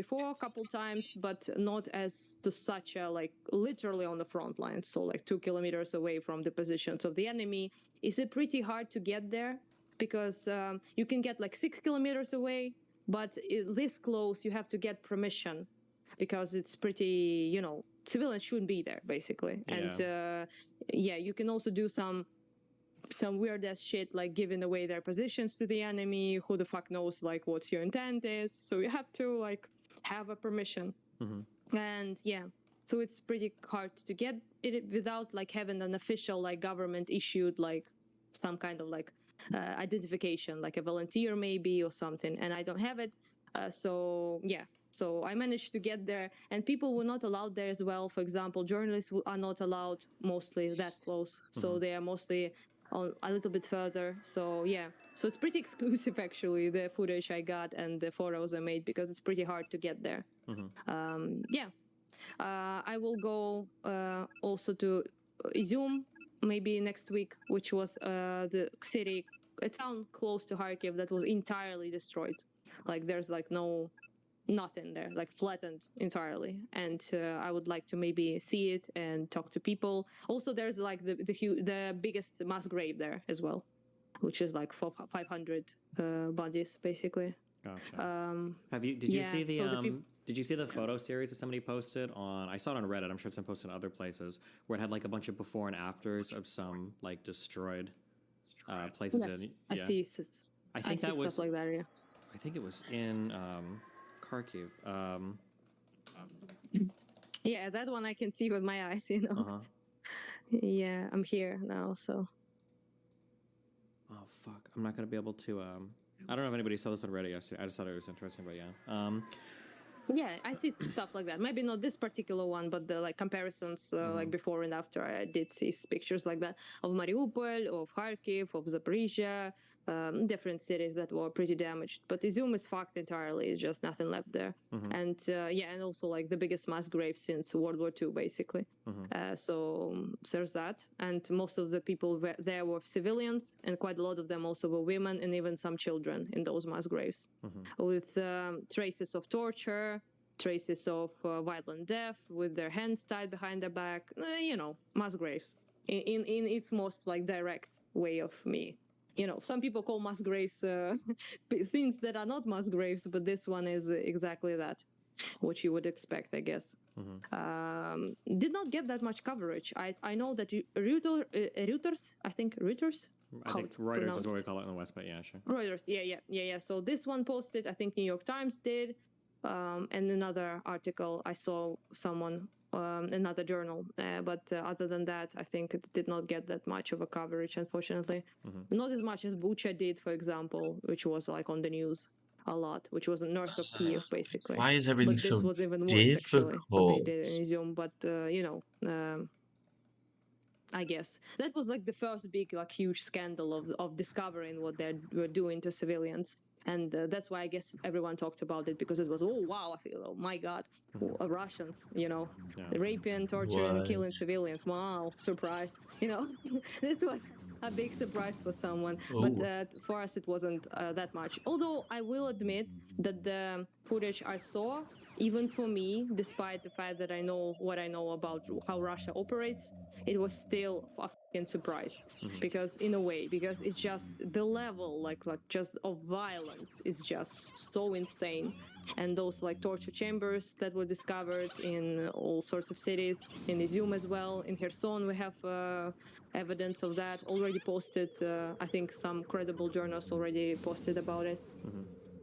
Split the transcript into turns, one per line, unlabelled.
before a couple times, but not as to such a like literally on the front line. So like 2 kilometers away from the positions of the enemy. Is it pretty hard to get there? Because you can get like 6 kilometers away, but this close you have to get permission, because it's pretty, you know, civilians shouldn't be there basically.
Yeah.
And yeah, you can also do some weird ass shit like giving away their positions to the enemy. Who the fuck knows like what your intent is? So you have to like have a permission. And yeah, so it's pretty hard to get it without like having an official like government issued like some kind of like identification, like a volunteer maybe or something, and I don't have it. So yeah, so I managed to get there, and people were not allowed there as well. For example, journalists are not allowed mostly that close, so they are mostly on a little bit further. So yeah, so it's pretty exclusive actually, the footage I got and the photos I made, because it's pretty hard to get there. Yeah, I will go also to Izum maybe next week, which was the city, a town close to Kharkiv that was entirely destroyed. Like there's like nothing there, like flattened entirely. And I would like to maybe see it and talk to people. Also, there's like the biggest mass grave there as well, which is like 500 bodies basically.
Gotcha. Did you see did you see the photo series that somebody posted on? I saw it on Reddit. I'm sure it's been posted in other places, where it had like a bunch of before and afters of some like destroyed places.
Yes,
yeah.
I see.
I think that was
stuff like that. Yeah.
I think it was in Kharkiv.
Yeah, that one I can see with my eyes. You know. Yeah, I'm here now, so.
Oh fuck! I'm not gonna be able to. I don't know if anybody saw this on Reddit yesterday. I just thought it was interesting, but yeah.
Yeah, I see stuff like that. Maybe not this particular one, but the like comparisons, like before and after. I did see pictures like that of Mariupol, of Kharkiv, of Zaporizhia, different cities that were pretty damaged. But Izum is fucked entirely. It's just nothing left there. And yeah, and also like the biggest mass grave since World War II, basically. So there's that. And most of the people there were civilians, and quite a lot of them also were women and even some children in those mass graves, with traces of torture, traces of violent death, with their hands tied behind their back, you know, mass graves in its most like direct way of me. You know, some people call mass graves things that are not mass graves, but this one is exactly that, what you would expect, I guess. Did not get that much coverage. I know that Reuters, I think Reuters
Reuters is what we call it in the West, but yeah, sure.
Reuters, yeah. So this one posted, I think New York Times did, and another article I saw someone, another journal, but other than that, I think it did not get that much of a coverage, unfortunately. Not as much as Bucha did, for example, which was like on the news a lot, which was north of Kiev, basically.
Why is everything
but this
so
was even worse, actually, what they
difficult?
did in Izium. But you know, I guess that was like the first big, like, huge scandal of discovering what they were doing to civilians. And that's why I guess everyone talked about it, because it was, oh wow, I feel, oh my god, Russians, you know, raping, torturing, killing civilians. Wow, surprise, you know. This was a big surprise for someone, but for us it wasn't that much. Although I will admit that the footage I saw, even for me, despite the fact that I know what I know about how Russia operates, it was still a fucking surprise. Because in a way, because it's just the level, like just of violence is just so insane. And those like torture chambers that were discovered in all sorts of cities, in Izium as well, in Kherson we have evidence of that already posted. I think some credible journals already posted about it.